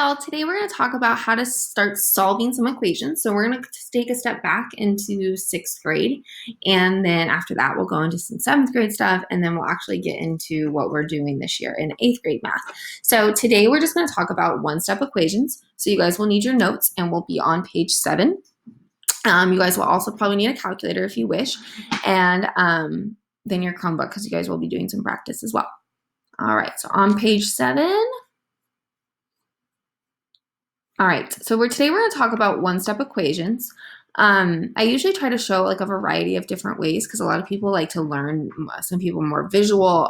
y'all. Today we're going to talk about how to start solving some equations. So we're going to take a step back into 6th grade, and then after that we'll go into some 7th grade stuff, and then we'll actually get into what we're doing this year in 8th grade math. So today we're just going to talk about one-step equations. So you guys will need your notes, and we'll be on page 7. You guys will also probably need a calculator if you wish, and then your Chromebook, because you guys will be doing some practice as well. All right, so on page 7. All right, so today we're going to talk about one-step equations. I usually try to show like a variety of different ways because a lot of people like to learn, some people more visual,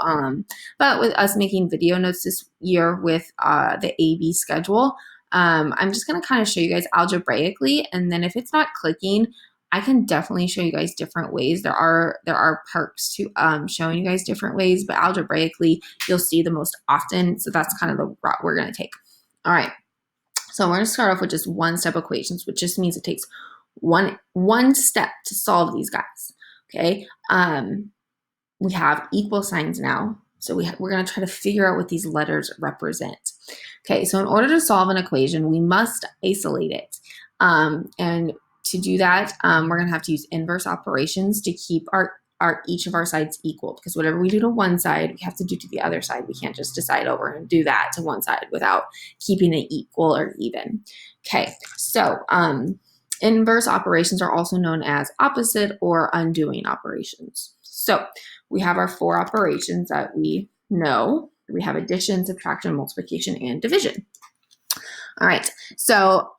but with us making video notes this year with the AB schedule, I'm just going to kind of show you guys algebraically, and then if it's not clicking, I can definitely show you guys different ways. There are perks to showing you guys different ways, but algebraically you'll see the most often, so that's kind of the route we're going to take. All right. So we're going to start off with just one-step equations, which just means it takes one step to solve these guys, okay? We have equal signs now, so we're going to try to figure out what these letters represent. Okay, so in order to solve an equation, we must isolate it. And to do that, we're going to have to use inverse operations to keep each of our sides equal, because whatever we do to one side, we have to do to the other side. We can't just decide, oh, we're going to do that to one side without keeping it equal or even. Okay, so inverse operations are also known as opposite or undoing operations. So we have our 4 operations that we know. We have addition, subtraction, multiplication, and division. All right, so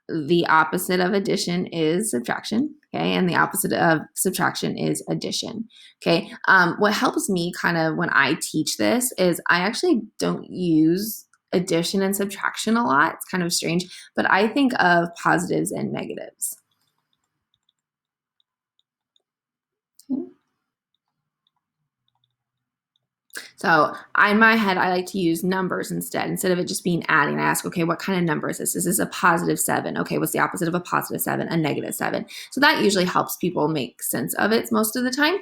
the opposite of addition is subtraction, okay? And the opposite of subtraction is addition, okay? What helps me kind of when I teach this is I actually don't use addition and subtraction a lot. It's kind of strange, but I think of positives and negatives. Okay. So in my head, I like to use numbers instead of it just being adding. I ask, okay, what kind of number is this? Is this a positive 7? Okay, what's the opposite of a positive 7? A negative 7. So that usually helps people make sense of it most of the time.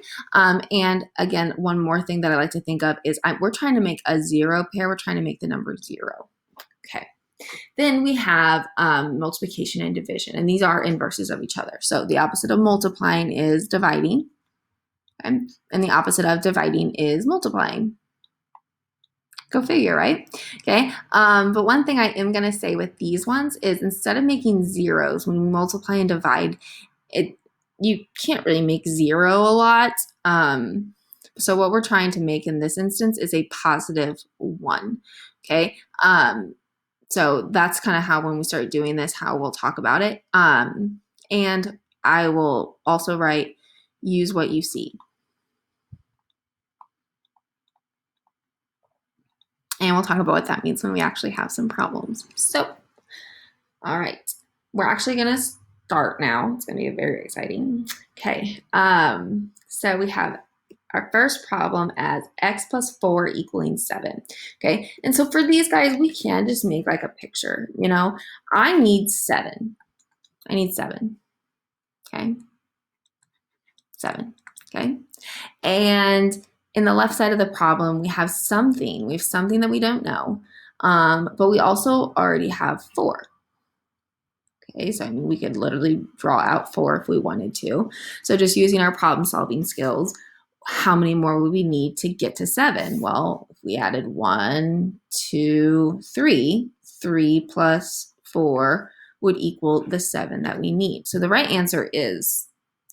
And again, one more thing that I like to think of is we're trying to make a 0 pair. We're trying to make the number 0. Okay. Then we have multiplication and division, and these are inverses of each other. So the opposite of multiplying is dividing, okay? And the opposite of dividing is multiplying. Go figure, right? Okay. But one thing I am going to say with these ones is instead of making zeros, when you multiply and divide, you can't really make 0 a lot. So what we're trying to make in this instance is a positive 1. Okay. So that's kind of how, when we start doing this, how we'll talk about it. And I will also write, use what you see. And we'll talk about what that means when we actually have some problems. So, all right, we're actually going to start now. It's going to be very exciting. Okay, so we have our first problem as x plus 4 equaling 7. Okay, and so for these guys, we can just make like a picture. You know, I need 7. I need 7. Okay, 7. Okay, and in the left side of the problem, we have something. We have something that we don't know, but we also already have 4. Okay, so I mean, we could literally draw out 4 if we wanted to. So just using our problem-solving skills, how many more would we need to get to 7? Well, if we added 1, 2, 3, 3 plus 4 would equal the 7 that we need. So the right answer is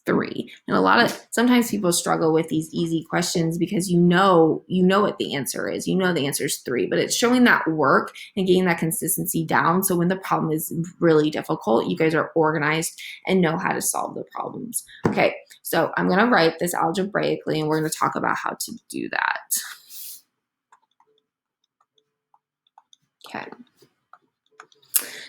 3. And sometimes people struggle with these easy questions because you know what the answer is. You know the answer is 3, but it's showing that work and getting that consistency down. So when the problem is really difficult, you guys are organized and know how to solve the problems. Okay, so I'm going to write this algebraically, and we're going to talk about how to do that. Okay.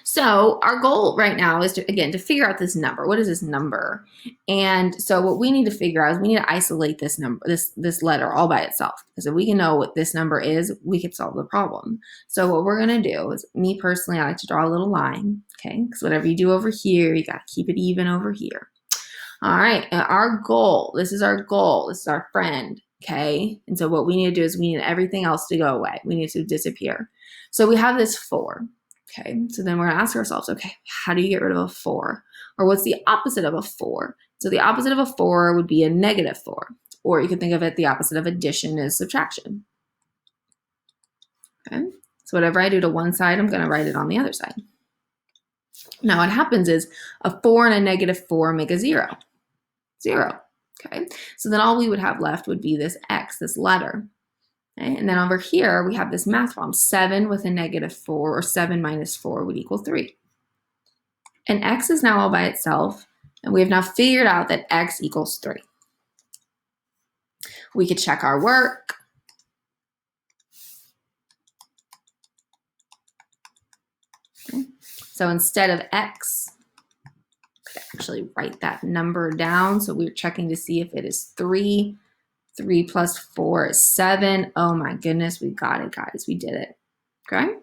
So our goal right now is to figure out this number. What is this number? And so what we need to figure out is we need to isolate this number, this letter all by itself. Because if we can know what this number is, we can solve the problem. So what we're going to do is, me personally, I like to draw a little line. Okay, because whatever you do over here, you got to keep it even over here. All right, and our goal, this is our goal, this is our friend. Okay, and so what we need to do is we need everything else to go away. We need to disappear. So we have this 4. Okay, so then we're gonna ask ourselves, okay, how do you get rid of a 4? Or what's the opposite of a 4? So the opposite of a 4 would be a -4. Or you could think of it, the opposite of addition is subtraction. Okay, so whatever I do to one side, I'm gonna write it on the other side. Now what happens is a 4 and a -4 make a 0. 0. Okay, so then all we would have left would be this x, this letter. Okay? And then over here, we have this math problem. 7 with a -4, or 7 minus 4 would equal 3. And x is now all by itself, and we have now figured out that x equals 3. We could check our work. Okay. So instead of x, I could actually write that number down. So we're checking to see if it is 3. 3 plus 4 is 7. Oh my goodness, we got it, guys. We did it. Okay.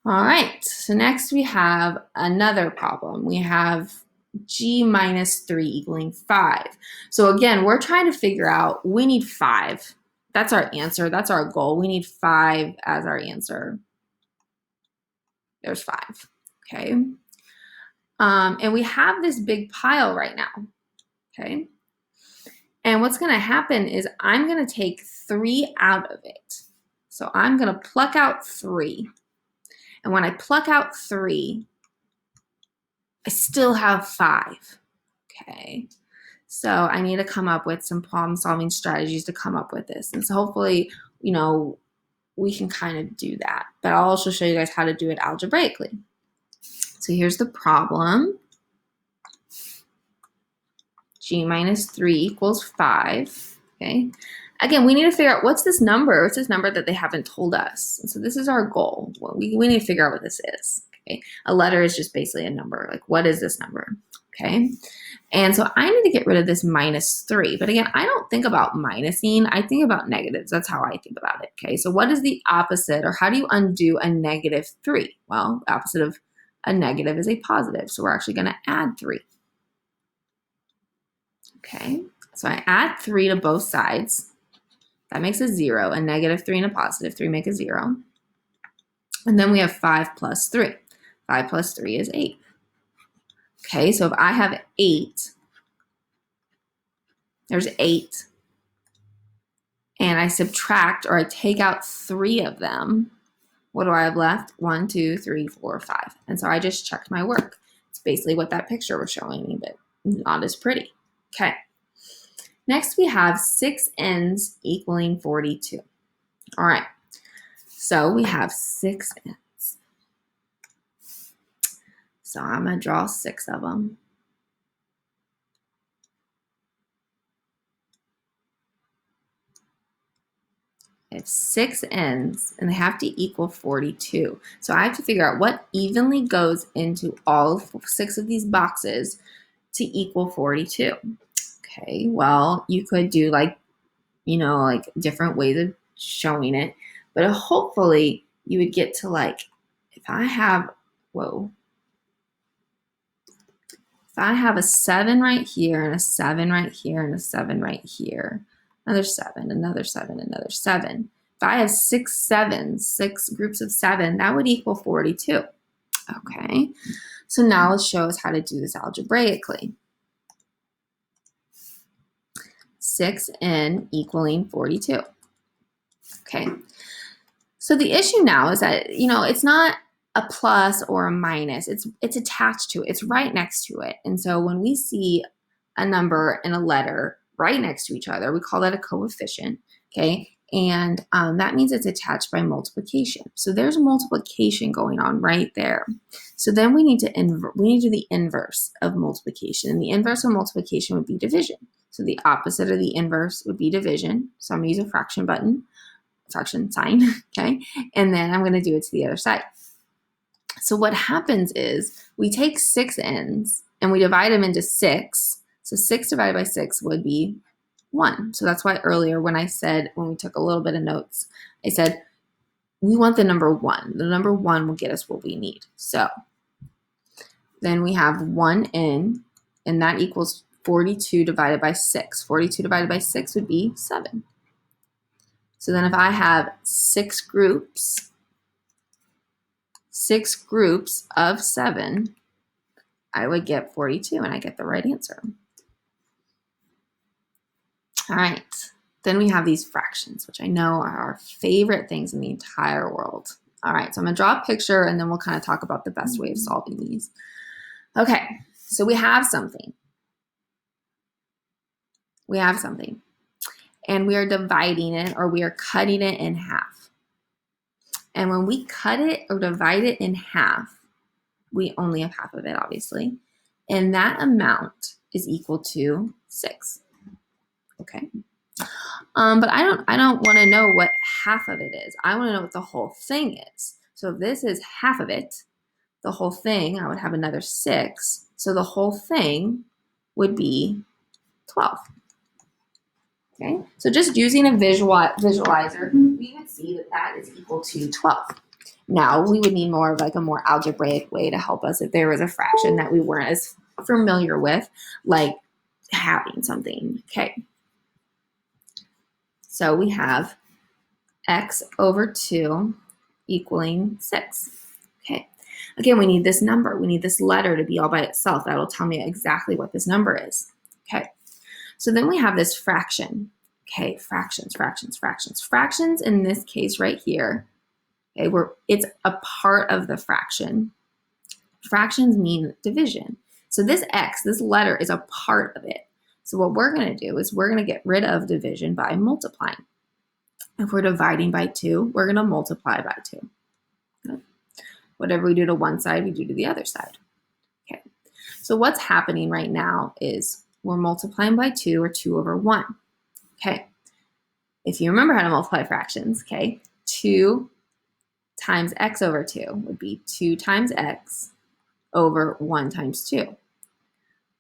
All right. So next we have another problem. We have g minus 3 equaling 5. So again, we're trying to figure out, we need 5. That's our answer. That's our goal. We need 5 as our answer. There's 5. Okay. And we have this big pile right now. Okay. And what's going to happen is I'm going to take 3 out of it. So I'm going to pluck out 3. And when I pluck out 3, I still have 5. Okay. So I need to come up with some problem solving strategies to come up with this. And so hopefully, you know, we can kind of do that. But I'll also show you guys how to do it algebraically. So here's the problem. G minus 3 equals 5. Okay. Again, we need to figure out what's this number. What's this number that they haven't told us? And so this is our goal. Well, we need to figure out what this is. Okay. A letter is just basically a number. Like, what is this number? Okay. And so I need to get rid of this minus 3. But again, I don't think about minusing. I think about negatives. That's how I think about it. Okay. So what is the opposite, or how do you undo a -3? Well, the opposite of a negative is a positive. So we're actually going to add 3. Okay. So I add 3 to both sides. That makes a 0. A -3 and a positive 3 make a 0. And then we have 5 plus 3. 5 plus 3 is 8. Okay, so if I have 8, there's 8, and I subtract, or I take out 3 of them, what do I have left? 1, 2, 3, 4, 5. And so I just checked my work. It's basically what that picture was showing me, but not as pretty. Okay. Next, we have 6 n's equaling 42. All right. So we have 6 n's. So I'm going to draw 6 of them. I have 6 n's, and they have to equal 42. So I have to figure out what evenly goes into all 6 of these boxes to equal 42. Okay, well, you could do like different ways of showing it, but hopefully you would get to like, if I have a 7 right here, and a 7 right here, and a 7 right here, another 7, another 7, another 7. If I have 6 sevens, 6 groups of 7, that would equal 42. Okay, so now let's show us how to do this algebraically. 6n equaling 42. Okay, so the issue now is that, it's not a plus or a minus. It's attached to it. It's right next to it. And so when we see a number and a letter right next to each other, we call that a coefficient. Okay, and that means it's attached by multiplication. So there's multiplication going on right there. So then we need to do the inverse of multiplication, and the inverse of multiplication would be division. So the opposite of the inverse would be division. So I'm going to use a fraction sign, okay? And then I'm going to do it to the other side. So what happens is we take 6 n's and we divide them into 6. So 6 divided by 6 would be 1. So that's why earlier when we took a little bit of notes, I said we want the number 1. The number 1 will get us what we need. So then we have 1n, and that equals 42 divided by 6. 42 divided by 6 would be 7. So then if I have 6 groups 6 groups of 7, I would get 42, and I get the right answer. All right, then we have these fractions, which I know are our favorite things in the entire world. All right, so I'm gonna draw a picture and then we'll kind of talk about the best way of solving these. Okay, so we have something. We have something. And we are dividing it, or we are cutting it in half. And when we cut it or divide it in half, we only have half of it, obviously. And that amount is equal to 6. Okay. But I don't want to know what half of it is. I want to know what the whole thing is. So if this is half of it, the whole thing, I would have another 6. So the whole thing would be 12. Okay, so just using a visualizer, we would see that that is equal to 12. Now, we would need more of like a more algebraic way to help us if there was a fraction that we weren't as familiar with, like having something. Okay, so we have x over 2 equaling 6. Okay, again, we need this number. We need this letter to be all by itself. That will tell me exactly what this number is. Okay, so then we have this fraction. Okay, fractions. Fractions in this case right here, okay, where it's a part of the fraction. Fractions mean division. So this x, this letter, is a part of it. So what we're going to do is we're going to get rid of division by multiplying. If we're dividing by 2, we're going to multiply by 2. Okay. Whatever we do to one side, we do to the other side. Okay. So what's happening right now is we're multiplying by 2, or 2 over 1. Okay. If you remember how to multiply fractions, okay, 2 times x over 2 would be 2 times x over 1 times 2,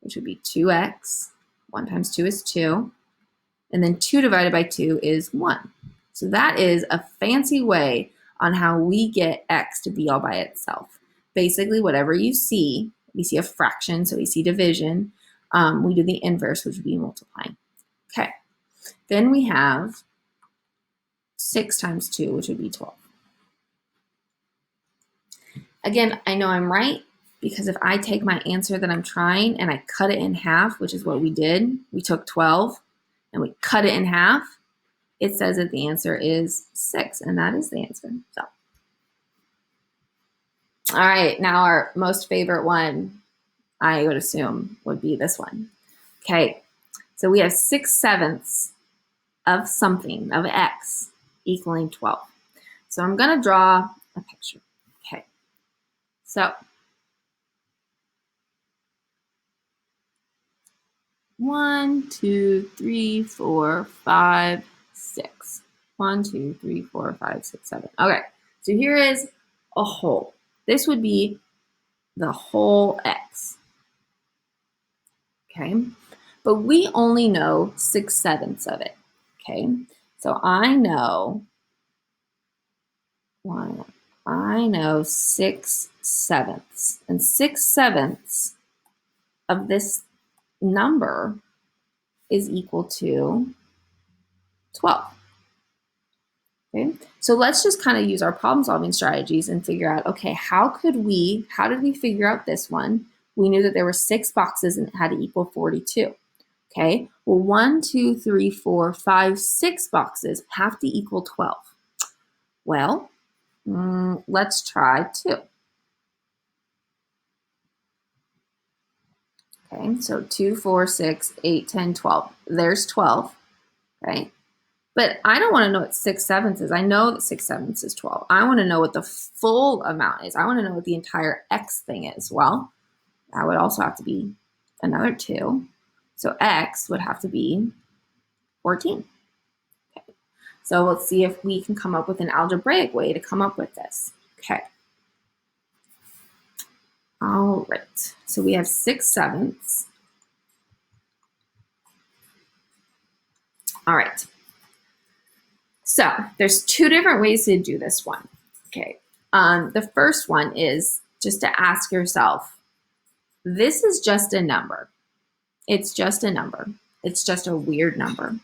which would be 2x. 1 times 2 is 2. And then 2 divided by 2 is 1. So that is a fancy way on how we get x to be all by itself. Basically, whatever you see, we see a fraction, so we see division. We do the inverse, which would be multiplying. Okay. Then we have 6 times 2, which would be 12. Again, I know I'm right because if I take my answer that I'm trying and I cut it in half, which is what we did, we took 12 and we cut it in half, it says that the answer is 6, and that is the answer. So, all right, now our most favorite one, I would assume, would be this one. Okay, so we have 6/7 of something, of x, equaling 12. So I'm going to draw a picture. Okay, so 1, 2, 3, 4, 5, 6. 1, 2, 3, 4, 5, 6, 7. Okay, so here is a whole. This would be the whole x. Okay, but we only know 6/7 of it. Okay, so I know 6/7, and 6/7 of this number is equal to 12. Okay, so let's just kind of use our problem solving strategies and figure out, okay, how did we figure out this one? We knew that there were 6 boxes and it had to equal 42. Okay, well, 1, 2, 3, 4, 5, 6 boxes have to equal 12. Well, let's try 2. Okay, so 2, 4, 6, 8, 10, 12. There's 12, right? But I don't want to know what 6/7 is. I know that 6/7 is 12. I want to know what the full amount is. I want to know what the entire x thing is. Well, that would also have to be another 2. So x would have to be 14. Okay. So let's see if we can come up with an algebraic way to come up with this. Okay. All right. So we have 6/7. All right. So there's 2 different ways to do this one. Okay. The first one is just to ask yourself, this is just a number. It's just a number. It's just a weird number.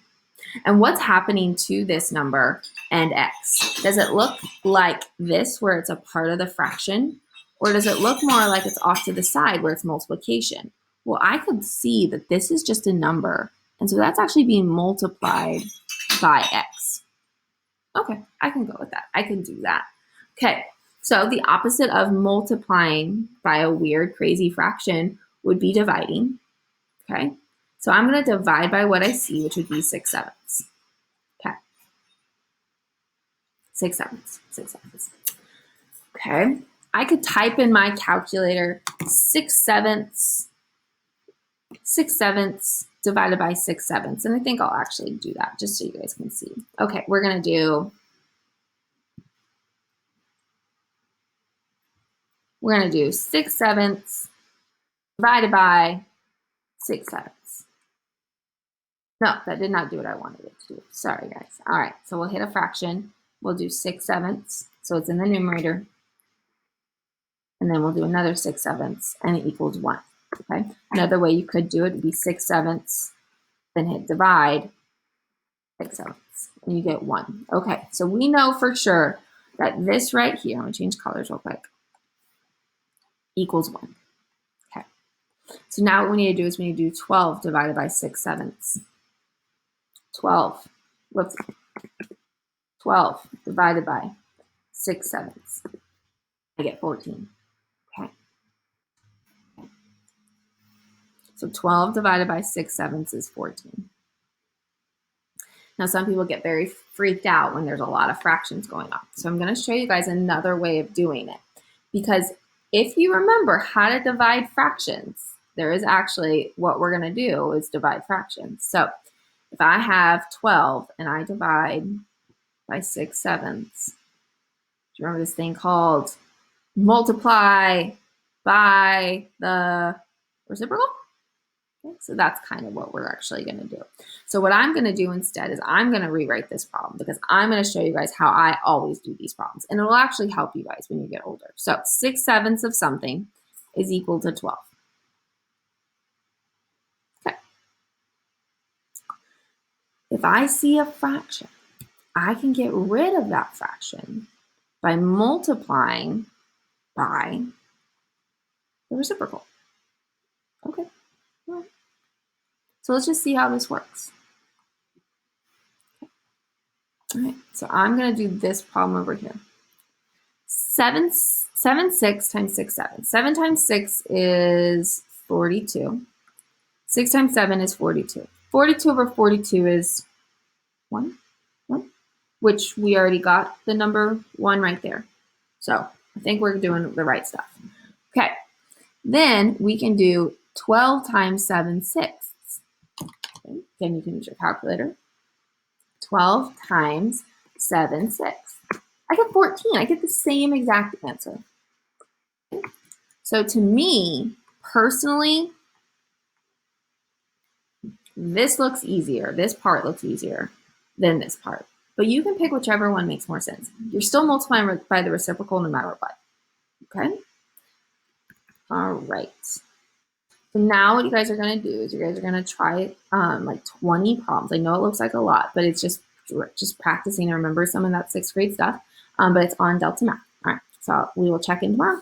And what's happening to this number and x? Does it look like this where it's a part of the fraction? Or does it look more like it's off to the side where it's multiplication? Well, I could see that this is just a number. And so that's actually being multiplied by x. Okay, I can go with that. I can do that. Okay, so the opposite of multiplying by a weird, crazy fraction would be dividing. Okay, so I'm going to divide by what I see, which would be 6/7. Okay, 6/7. Okay, I could type in my calculator 6/7 divided by 6/7, and I think I'll actually do that just so you guys can see. Okay, we're going to do 6/7 divided by 6/7. No, that did not do what I wanted it to do. Sorry, guys. All right, so we'll hit a fraction. We'll do 6/7, so it's in the numerator. And then we'll do another 6/7, and it equals 1. Okay. Another way you could do it would be 6/7, then hit divide, 6/7, and you get 1. Okay, so we know for sure that this right here, I'm going to change colors real quick, equals 1. Okay. So now what we need to do is we need to do 12 divided by 6/7. 12 divided by 6/7. I get 14. Okay. So 12 divided by 6/7 is 14. Now, some people get very freaked out when there's a lot of fractions going on. So I'm going to show you guys another way of doing it. Because if you remember how to divide fractions, there is actually what we're going to do is divide fractions. So if I have 12 and I divide by 6/7, do you remember this thing called multiply by the reciprocal? Okay, so that's kind of what we're actually going to do. So what I'm going to do instead is I'm going to rewrite this problem because I'm going to show you guys how I always do these problems. And it will actually help you guys when you get older. So 6/7 of something is equal to 12. Okay. If I see a fraction, I can get rid of that fraction by multiplying by the reciprocal. Okay. All right. So let's just see how this works. Okay. All right. So I'm going to do this problem over here. 7 6 times 6 7. 7 times 6 is 42. 6 times 7 is 42. 42 over 42 is 1, which we already got the number 1 right there. So I think we're doing the right stuff. Okay, then we can do 12 times 7/6. Okay. Then you can use your calculator. 12 times 7/6. I get 14. I get the same exact answer. Okay. So to me, personally, this looks easier. This part looks easier than this part. But you can pick whichever one makes more sense. You're still multiplying by the reciprocal no matter what. Okay? All right. So now what you guys are going to do is you guys are going to try like 20 problems. I know it looks like a lot, but it's just practicing to remember some of that 6th grade stuff. But it's on Delta Math. All right. So we will check in tomorrow.